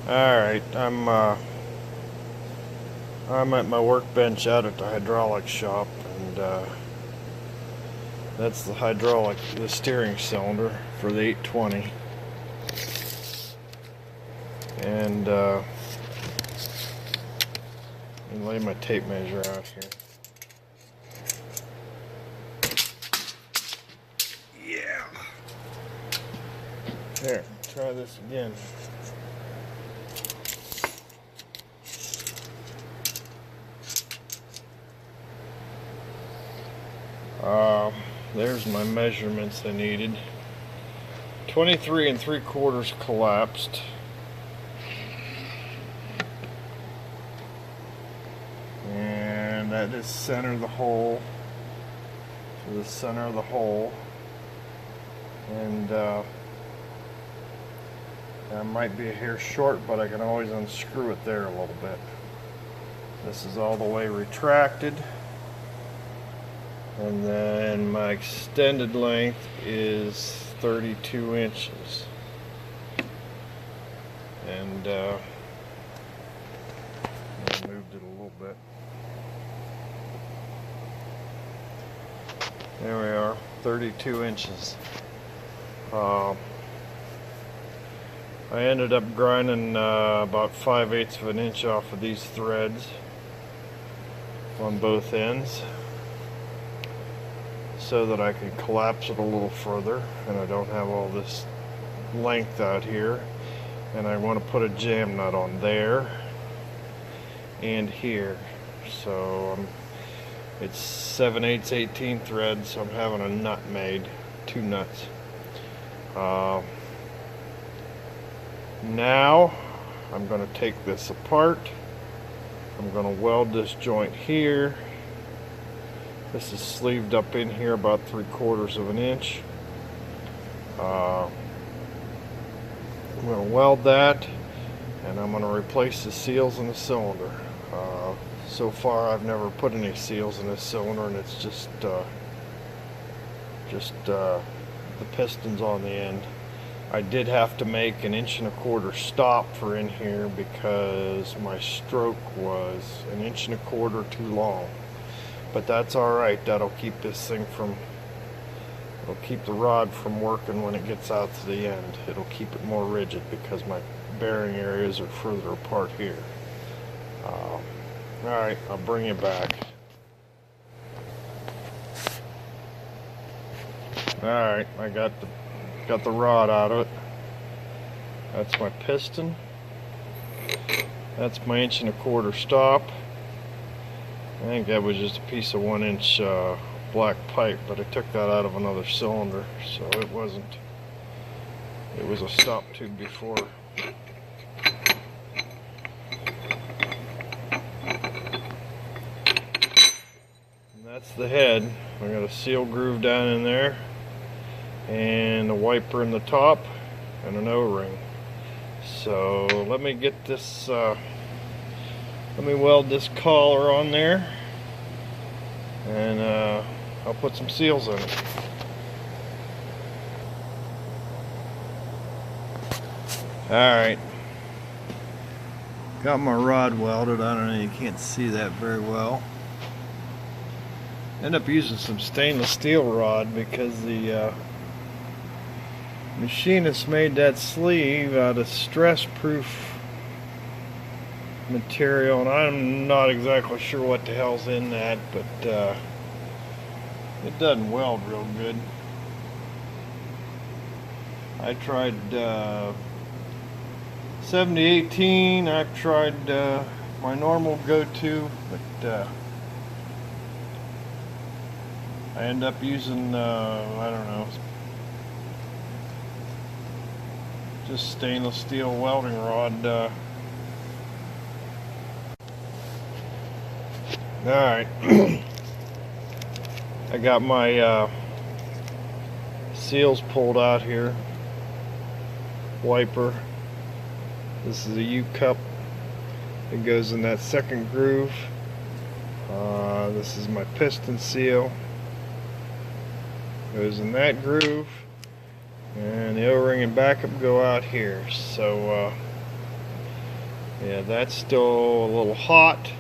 Alright, I'm at my workbench out at the hydraulic shop, and that's the steering cylinder for the 820. And let me lay my tape measure out here. Yeah. There, try this again. There's my measurements I needed. 23 3/4 collapsed. And that is center of the hole. To the center of the hole. And that might be a hair short, but I can always unscrew it there a little bit. This is all the way retracted. And then my extended length is 32 inches. And I moved it a little bit. There we are, 32 inches. I ended up grinding about 5/8 of an inch off of these threads on both ends, so that I can collapse it a little further and I don't have all this length out here. And I want to put a jam nut on there and here. So it's 7/8 18 threads, so I'm having a nut made, 2 nuts. Now I'm going to take this apart. I'm going to weld this joint here. This is sleeved up in here about 3/4 of an inch. I'm going to weld that, and I'm going to replace the seals in the cylinder. So far I've never put any seals in this cylinder, and it's just the pistons on the end. I did have to make an 1.25 inch stop for in here because my stroke was 1.25 inches too long. But that's alright, that'll keep this thing it'll keep the rod from working when it gets out to the end. It'll keep it more rigid because my bearing areas are further apart here. Alright, I'll bring you back. Alright, I got the rod out of it. That's my piston. That's my 1.25 inch stop. I think that was just a piece of 1 inch black pipe, but I took that out of another cylinder, so it wasn't. It was a stop tube before. And that's the head. I got a seal groove down in there, and a wiper in the top, and an O-ring. So let me get this. Let me weld this collar on there, and I'll put some seals in it. Alright, got my rod welded. I don't know, you can't see that very well. End up using some stainless steel rod because the machinist made that sleeve out of stress-proof material, and I'm not exactly sure what the hell's in that, but it doesn't weld real good. I tried 70-18, I've tried my normal go-to, but I end up using I don't know, just stainless steel welding rod. Alright, I got my seals pulled out here. Wiper. This is a U-cup. It goes in that second groove. This is my piston seal. Goes in that groove. And the O-ring and backup go out here. So Yeah, that's still a little hot.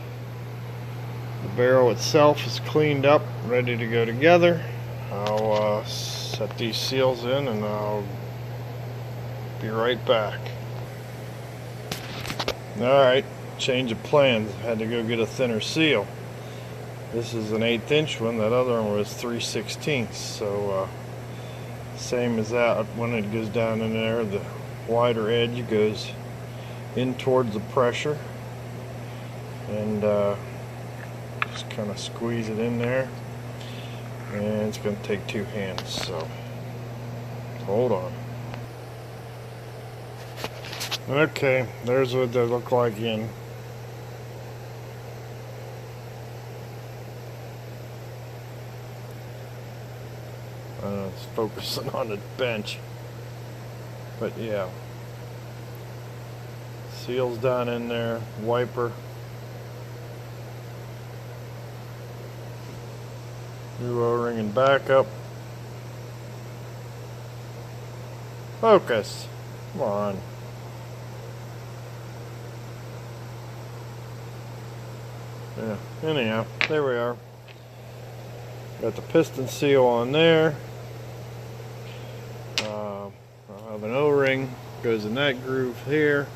The barrel itself is cleaned up, ready to go together. I'll set these seals in and I'll be right back. Alright, change of plans. Had to go get a thinner seal. This is an 1/8 inch one, that other one was 3/16. So same as that, when it goes down in there, the wider edge goes in towards the pressure. And just kind of squeeze it in there. And it's going to take 2 hands, so hold on. Okay, there's what they look like in. It's focusing on the bench, but yeah, seals down in there, wiper, new O-ring and backup. Focus, come on. Yeah, anyhow, there we are. Got the piston seal on there. I'll have an O-ring, goes in that groove here,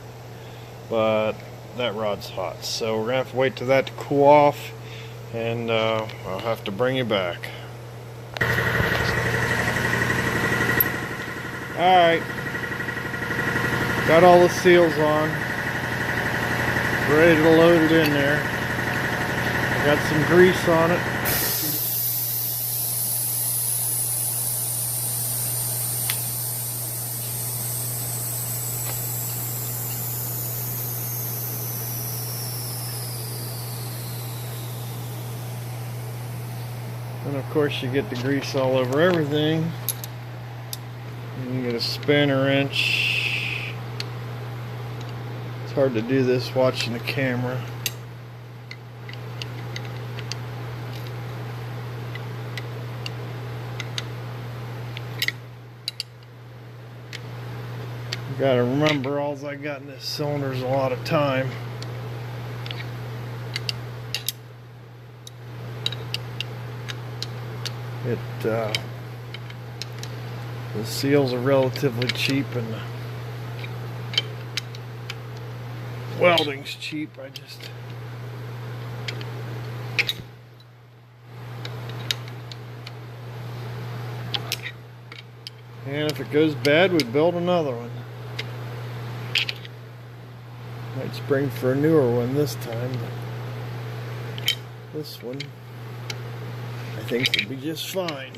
but that rod's hot. So we're going to have to wait till that to cool off, and I'll have to bring you back. Alright, got all the seals on, ready to load it in there. Got some grease on it. And of course you get the grease all over everything. And you get a spanner wrench. It's hard to do this watching the camera. Gotta remember, all I got in this cylinder is a lot of time. The seals are relatively cheap and the welding's cheap. And if it goes bad, we build another one. Might spring for a newer one this time, but this one I think will be just fine.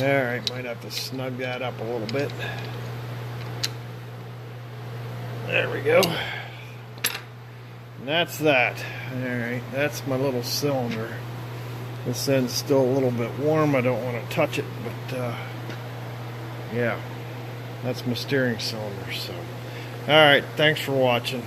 Alright, might have to snug that up a little bit. There we go. And that's that. Alright, that's my little cylinder. This end's still a little bit warm. I don't want to touch it, but yeah, that's my steering cylinder. So, alright, thanks for watching.